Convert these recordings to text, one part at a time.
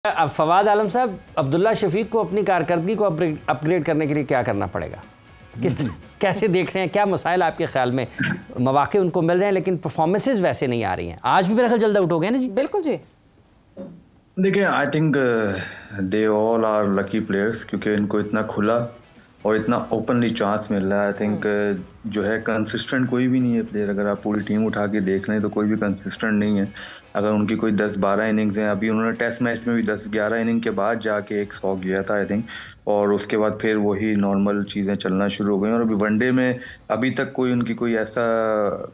अब फवाद आलम साहब, अब्दुल्ला शफीक को अपनी कारकर्दगी को अपग्रेड करने के लिए क्या करना पड़ेगा? कैसे देख रहे हैं, क्या मसाइल आपके ख्याल में? मौके उनको मिल रहे हैं लेकिन परफॉर्मेंसेज वैसे नहीं आ रही हैं। आज भी मेरा ख्याल जल्द आउट हो गए ना जी। बिल्कुल जी। देखिए, I think they all are lucky players, क्योंकि इनको इतना खुला और इतना ओपनली चांस मिल रहा है। आई थिंक जो है कंसिस्टेंट कोई भी नहीं है प्लेयर। अगर आप पूरी टीम उठा के देख रहे हैं तो कोई भी कंसिस्टेंट नहीं है। अगर उनकी कोई 10-12 इनिंग्स हैं, अभी उन्होंने टेस्ट मैच में भी 10-11 इनिंग के बाद जाके एक 100 किया था आई थिंक, और उसके बाद फिर वही नॉर्मल चीज़ें चलना शुरू हो गई। और अभी वनडे में अभी तक कोई उनकी कोई ऐसा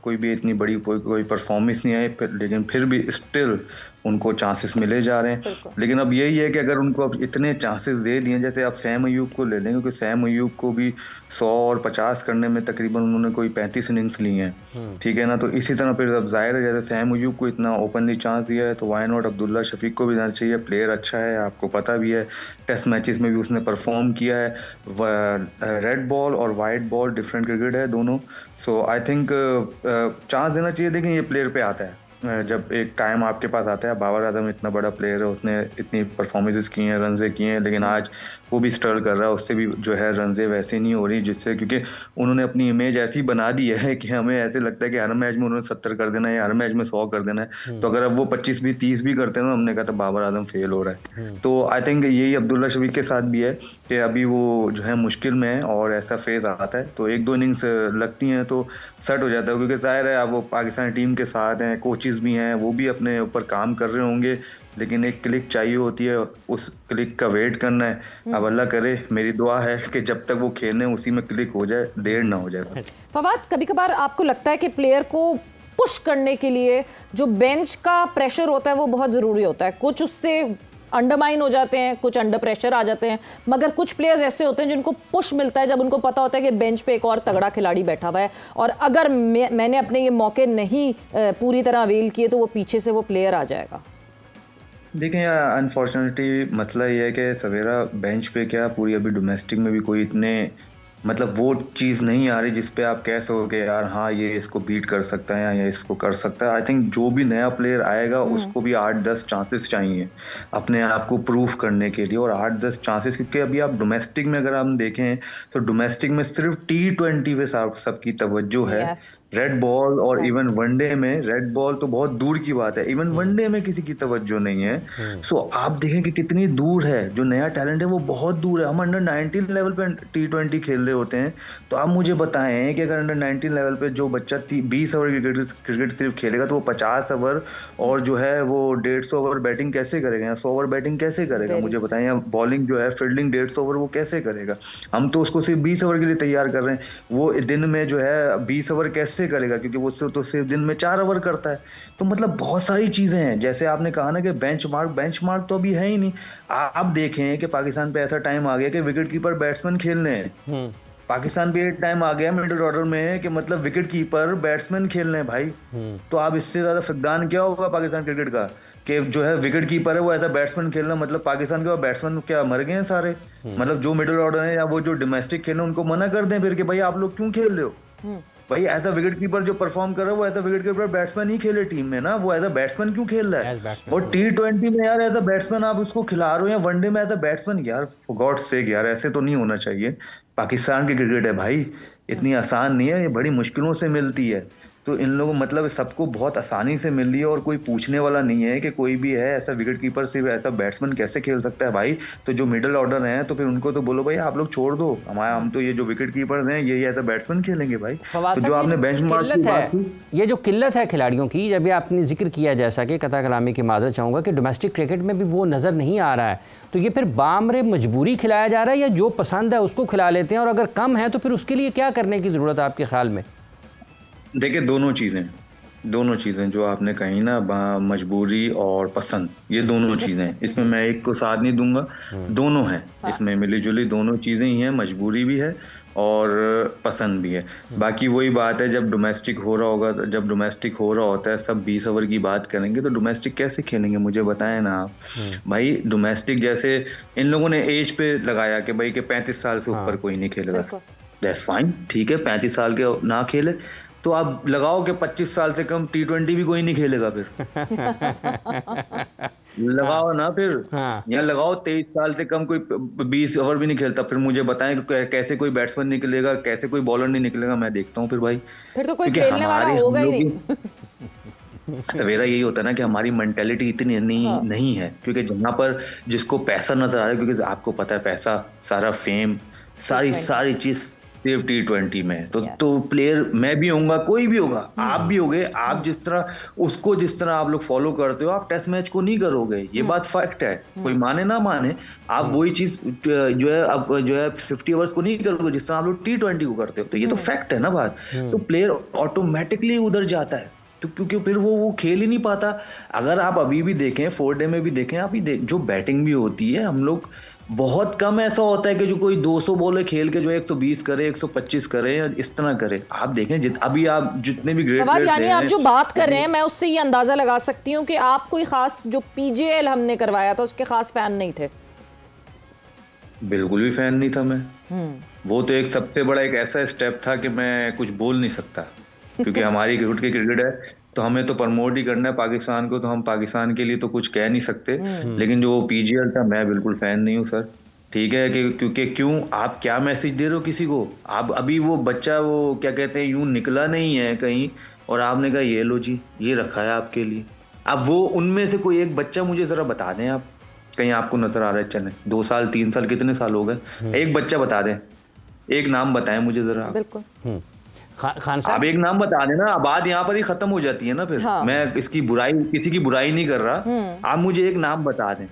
कोई भी इतनी बड़ी कोई परफॉर्मेंस नहीं आई, लेकिन फिर भी स्टिल उनको चांसेस मिले जा रहे हैं। लेकिन अब यही है कि अगर उनको अब इतने चांसेस दे दिए, जैसे आप सैम अयूब को ले लें, क्योंकि सैम अयूब को भी 100 और 50 करने में तकरीबन उन्होंने कोई 35 इनिंग्स ली हैं, ठीक है ना। तो इसी तरह फिर अब जाहिर है, जैसे सैम अयूब को इतना ओपनली चांस दिया है तो वाई नॉट अब्दुल्ला शफीक को भी देना चाहिए। प्लेयर अच्छा है, आपको पता भी है, टेस्ट मैचेस में भी उसने परफॉर्म किया है। रेड बॉल और वाइट बॉल डिफरेंट क्रिकेट है दोनों। सो आई थिंक चांस देना चाहिए। देखें, ये प्लेयर पे आता है, जब एक टाइम आपके पास आता है। बाबर आजम इतना बड़ा प्लेयर है, उसने इतनी परफॉर्मेंसेस की हैं, रनजे किए हैं, लेकिन आज वो भी स्ट्रगल कर रहा है। उससे भी जो है रनजे वैसे नहीं हो रही, जिससे क्योंकि उन्होंने अपनी इमेज ऐसी बना दी है कि हमें ऐसे लगता है कि हर मैच में उन्होंने 70 कर देना है, हर मैच में 100 कर देना है। तो अगर अब वो 25 भी 30 भी करते हैं ना, हमने कहा तो बाबर आजम फेल हो रहा है। तो आई थिंक यही अब्दुल्ला शफीक के साथ भी है कि अभी वो जो है मुश्किल में है और ऐसा फेज आता है तो 1-2 इनिंग्स लगती हैं तो सेट हो जाता है। क्योंकि जाहिर है अब वो पाकिस्तानी टीम के साथ हैं, कोचेस भी हैं, वो भी अपने ऊपर काम कर रहे होंगे, लेकिन एक क्लिक चाहिए होती है, उस क्लिक का वेट करना है। अब अल्लाह करे, मेरी दुआ है कि जब तक वो खेलने उसी में क्लिक हो जाए, देर ना हो जाए। फवाद, कभी कभार आपको लगता है कि प्लेयर को पुश करने के लिए जो बेंच का प्रेशर होता है वो बहुत ज़रूरी होता है? कुछ उससे अंडरमाइन हो जाते हैं, कुछ अंडर प्रेशर आ जाते हैं, मगर कुछ प्लेयर्स ऐसे होते हैं जिनको पुश मिलता है जब उनको पता होता है कि बेंच पे एक और तगड़ा खिलाड़ी बैठा हुआ है और अगर मैंने अपने ये मौके नहीं पूरी तरह अवेल किए तो वो पीछे से वो प्लेयर आ जाएगा। देखें यार, अनफॉर्चुनेटली मसला ये है कि सवेरा बेंच पे क्या पूरी अभी डोमेस्टिक में भी कोई इतने मतलब वो चीज़ नहीं आ रही जिस पे आप कह सकोगे यार हाँ ये इसको बीट कर सकता है या ये इसको कर सकता है। आई थिंक जो भी नया प्लेयर आएगा उसको भी 8-10 चांसेस चाहिए अपने आप को प्रूफ करने के लिए, और 8-10 चांसेस, क्योंकि अभी आप डोमेस्टिक में अगर हम देखें तो डोमेस्टिक में सिर्फ T20 पे सबकी तवज्जो है। रेड बॉल और इवन वनडे में, रेड बॉल तो बहुत दूर की बात है, इवन वनडे में किसी की तवज्जो नहीं है। सो आप देखें कि कितनी दूर है, जो नया टैलेंट है वो बहुत दूर है। हम अंडर 19 लेवल पे T20 खेल रहे होते हैं, तो आप मुझे बताएं कि अगर अंडर 19 लेवल पे जो बच्चा 20 ओवर क्रिकेट सिर्फ खेलेगा तो वो 50 ओवर और जो है वो 150 ओवर बैटिंग कैसे करेगा या 100 ओवर बैटिंग कैसे करेगा? मुझे बताएं। या बॉलिंग जो है फील्डिंग 150 ओवर वो कैसे करेगा? हम तो उसको सिर्फ 20 ओवर के लिए तैयार कर रहे हैं, वो दिन में जो है 20 ओवर कैसे करेगा? क्योंकि वो तो सिर्फ दिन में 4 ओवर करता है। तो मतलब बहुत सारी चीजें हैं, जैसे आपने कहा ना कि बेंचमार्क तो अभी है ही नहीं। आप देखें कि पाकिस्तान पे ऐसा टाइम आ गया कि विकेट कीपर बैट्समैन खेलने हैं। पाकिस्तान पे टाइम आ गया मिडिल ऑर्डर में कि मतलब विकेट कीपर बैट्समैन खेलने हैं भाई। तो आप इससे ज्यादा फकदान क्या होगा पाकिस्तान क्रिकेट का कि जो है विकेट कीपर है वो ऐसा बैट्समैन खेलना? मतलब पाकिस्तान के बैट्समैन क्या मर गए हैं सारे? मतलब जो मिडिल ऑर्डर है या वो जो डोमेस्टिक खेल रहे हैं उनको मना कर दें फिर कि भाई आप लोग क्यों खेल रहे हो? भाई एज अ विकेट कीपर जो परफॉर्म कर रहा है वो as a wicket keeper batsman ही खेले टीम में ना, वो एज अ बैट्समैन क्यों खेल रहा है? और T20 में यार एज अ बैट्समैन आप उसको खिला रहे हो या वनडे में एज अ बैट्समैन, यार फॉर गॉड सेक यार ऐसे तो नहीं होना चाहिए। पाकिस्तान की क्रिकेट है भाई, इतनी आसान नहीं है, ये बड़ी मुश्किलों से मिलती है। तो इन लोगों मतलब सबको बहुत आसानी से मिल रही है और कोई पूछने वाला नहीं है कि कोई भी है ऐसा विकेट कीपर सिर्फ ऐसा बैट्समैन कैसे खेल सकता है भाई। तो जो मिडिल ऑर्डर है तो फिर उनको तो बोलो भाई आप लोग छोड़ दो, हम तो ये जो विकेट कीपर हैं ये ऐसा बैट्समैन खेलेंगे भाई। तो जो आपने बेंचमार्क की बात की, ये जो किल्लत है खिलाड़ियों की, जब आपने जिक्र किया जैसा कि कथा कलामी की माजरत चाहूँगा कि डोमेस्टिक क्रिकेट में भी वो नज़र नहीं आ रहा है, तो ये फिर बामरे मजबूरी खिलाया जा रहा है या जो पसंद है उसको खिला लेते हैं, और अगर कम है तो फिर उसके लिए क्या करने की ज़रूरत है आपके ख्याल में? देखिए दोनों चीज़ें जो आपने कही ना, मजबूरी और पसंद, ये दोनों चीज़ें, इसमें मैं एक को साथ नहीं दूंगा, दोनों हैं इसमें मिली जुली, दोनों चीज़ें ही हैं, मजबूरी भी है और पसंद भी है। बाकी वही बात है, जब डोमेस्टिक हो रहा होगा, जब डोमेस्टिक हो रहा होता है सब 20 ओवर की बात करेंगे तो डोमेस्टिक कैसे खेलेंगे मुझे बताएं ना आप। भाई डोमेस्टिक जैसे इन लोगों ने एज पे लगाया कि भाई कि 35 साल से ऊपर कोई नहीं खेलेगा, दैट्स फाइन, ठीक है 35 साल के ना खेले, तो आप लगाओ कि 25 साल से कम T20 भी कोई नहीं खेलेगा फिर। लगाओ ना फिर। या लगाओ 23 साल से कम कोई 20 ओवर भी नहीं खेलता, फिर मुझे बताएं कि कैसे कोई बैट्समैन निकलेगा, कैसे कोई बॉलर नहीं निकलेगा। मैं देखता हूँ फिर भाई, फिर तो कोई खेलने वाला होगा ही नहीं। सवेरा यही होता है ना कि हमारी मेंटेलिटी इतनी नहीं है, क्योंकि जहाँ पर जिसको पैसा नजर आ रहा है, क्योंकि आपको पता है पैसा, सारा फेम, सारी चीज सिर्फ T20 में। तो प्लेयर मैं भी होऊंगा, कोई भी होगा, आप भी होगे। आप जिस तरह आप लोग फॉलो करते हो, आप टेस्ट मैच को नहीं करोगे, ये बात फैक्ट है। कोई माने ना माने, आप वही चीज जो है 50 ओवर्स को नहीं करोगे जिस तरह आप लोग T20 को करते हो। तो ये तो फैक्ट है ना बात। तो प्लेयर ऑटोमेटिकली उधर जाता है, तो क्योंकि फिर वो खेल ही नहीं पाता। अगर आप अभी भी देखें, 4 डे में भी देखें, आप जो बैटिंग भी होती है, हम लोग बहुत कम ऐसा होता है कि जो कोई 200 बॉलें खेल के जो 120 करे, 125 करे, इस तरह करे। आप देखें अभी आप जितने भी ग्रेट यानी आप जो बात कर रहे हैं, मैं उससे ये अंदाजा लगा सकती हूँ कि आप कोई खास जो PGL हमने करवाया था उसके खास फैन नहीं थे। बिल्कुल भी फैन नहीं था मैं। वो तो एक सबसे बड़ा एक ऐसा स्टेप था कि मैं कुछ बोल नहीं सकता, क्योंकि हमारी क्रिकेट है तो हमें तो प्रमोट ही करना है पाकिस्तान को, तो हम पाकिस्तान के लिए तो कुछ कह नहीं सकते। लेकिन जो PGL था, मैं बिल्कुल फैन नहीं हूँ सर। ठीक है कि क्योंकि क्यों आप क्या मैसेज दे रहे हो किसी को? आप अभी वो बच्चा, वो क्या कहते हैं, यूं निकला नहीं है कहीं और आपने कहा ये लो जी, ये रखा है आपके लिए। अब वो उनमें से कोई एक बच्चा मुझे जरा बता दें, आप कहीं आपको नजर आ रहा है चले 2 साल 3 साल कितने साल हो गए, एक बच्चा बता दें, एक नाम बताएं मुझे जरा। बिल्कुल खान साहब, आप एक नाम बता देना, बात यहाँ पर ही खत्म हो जाती है ना फिर। हाँ। मैं इसकी बुराई, किसी की बुराई नहीं कर रहा, आप मुझे एक नाम बता दें,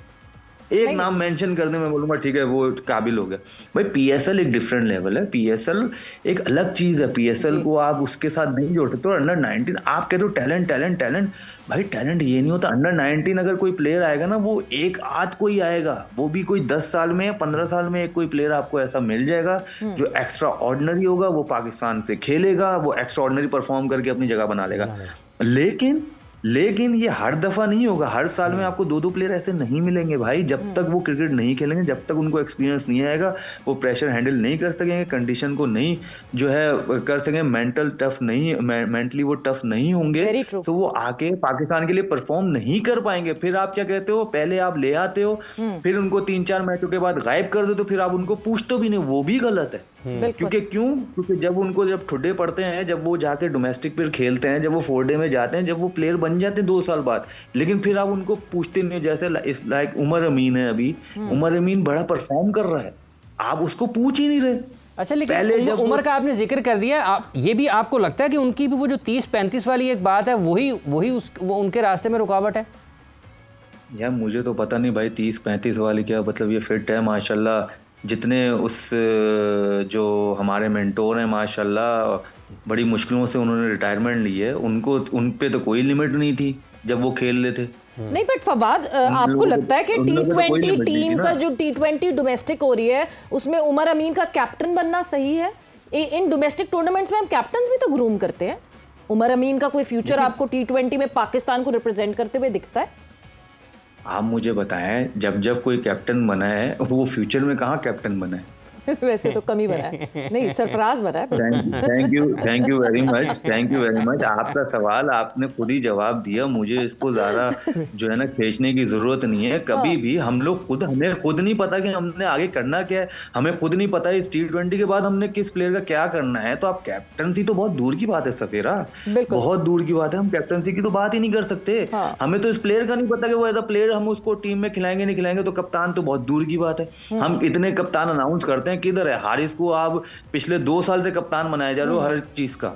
एक नाम मेंशन कर दे, मैं बोलूंगा ठीक है वो काबिल हो गया। भाई PSL एक डिफरेंट लेवल है, PSL एक अलग चीज है। PSL को आप उसके साथ नहीं जोड़ सकते। और अंडर 19 आप कहते हो टैलेंट टैलेंट टैलेंट, भाई टैलेंट ये नहीं होता। अंडर 19 अगर कोई प्लेयर आएगा ना, वो एक आध कोई आएगा, वो भी कोई 10 साल में या 15 साल में एक कोई प्लेयर आपको ऐसा मिल जाएगा जो एक्स्ट्रा ऑर्डिनरी होगा, वो पाकिस्तान से खेलेगा, वो एक्स्ट्रा ऑर्डिनरी परफॉर्म करके अपनी जगह बना लेगा। लेकिन ये हर दफा नहीं होगा। हर साल में आपको 2-2 प्लेयर ऐसे नहीं मिलेंगे भाई। जब तक वो क्रिकेट नहीं खेलेंगे, जब तक उनको एक्सपीरियंस नहीं आएगा, वो प्रेशर हैंडल नहीं कर सकेंगे, कंडीशन को नहीं जो है कर सकेंगे, मेंटली वो टफ नहीं होंगे, तो वो आके पाकिस्तान के लिए परफॉर्म नहीं कर पाएंगे। फिर आप क्या कहते हो, पहले आप ले आते हो, फिर उनको 3-4 मैचों के बाद गायब कर दो, तो फिर आप उनको पूछते भी नहीं, वो भी गलत है। क्योंकि जब ठुड्डे पड़ते हैं, जब वो जाके डोमेस्टिक पे खेलते हैं, जब वो 4 डे में जाते हैं, जब वो प्लेयर बन जाते हैं 2 साल बाद, लेकिन फिर आप उनको पूछते नहीं। जैसे लाइक उमर अमीन है, अभी उमर अमीन बड़ा परफॉर्म कर रहा है, आप उसको पूछ ही नहीं रहे। अच्छा, लेकिन पहले जब उमर का आपने जिक्र कर दिया, ये भी आपको लगता है कि उनकी भी वो जो 30-35 वाली एक बात है, वही वो उनके रास्ते में रुकावट है? यार मुझे तो पता नहीं भाई, 30-35 वाली क्या मतलब, ये फिट है माशाल्लाह। जितने उस जो हमारे मेंटोर हैं माशाल्लाह, बड़ी मुश्किलों से उन्होंने रिटायरमेंट ली है, उन पे तो कोई लिमिट नहीं थी जब वो खेल रहे थे। नहीं, बट फवाद, आपको लगता है कि T20 टीम का जो T20 डोमेस्टिक हो रही है, उसमें उमर अमीन का कैप्टन बनना सही है? इन डोमेस्टिक टूर्नामेंट्स में हम कैप्टन भी तो ग्रूम करते हैं। उमर अमीन का कोई फ्यूचर आपको T20 में पाकिस्तान को रिप्रेजेंट करते हुए दिखता है? आप मुझे बताएं, जब कोई कैप्टन बना है, वो फ्यूचर में कहाँ कैप्टन बना है? वैसे तो कम ही बना है, नहीं सरफराज बना है। Thank you very much. आपका सवाल आपने खुद ही जवाब दिया, मुझे इसको ज्यादा जो है ना खींचने की जरूरत नहीं है। कभी भी हमें खुद नहीं पता कि हमने आगे करना क्या है, हमें खुद नहीं पता इस T20 के बाद हमने किस प्लेयर का क्या करना है। तो आप कैप्टनसी तो बहुत दूर की बात है सफेरा, बहुत दूर की बात है। हम कैप्टनसी की तो बात ही नहीं कर सकते। हमें तो इस प्लेयर का नहीं पता कि वो एज अ प्लेयर हम उसको टीम में खिलाएंगे नहीं खिलाएंगे, तो कप्तान तो बहुत दूर की बात है। हम इतने कप्तान अनाउंस करते हैं, किधर है हारिस को? आप पिछले 2 साल से कप्तान बनाया जा रहे हो हर चीज का।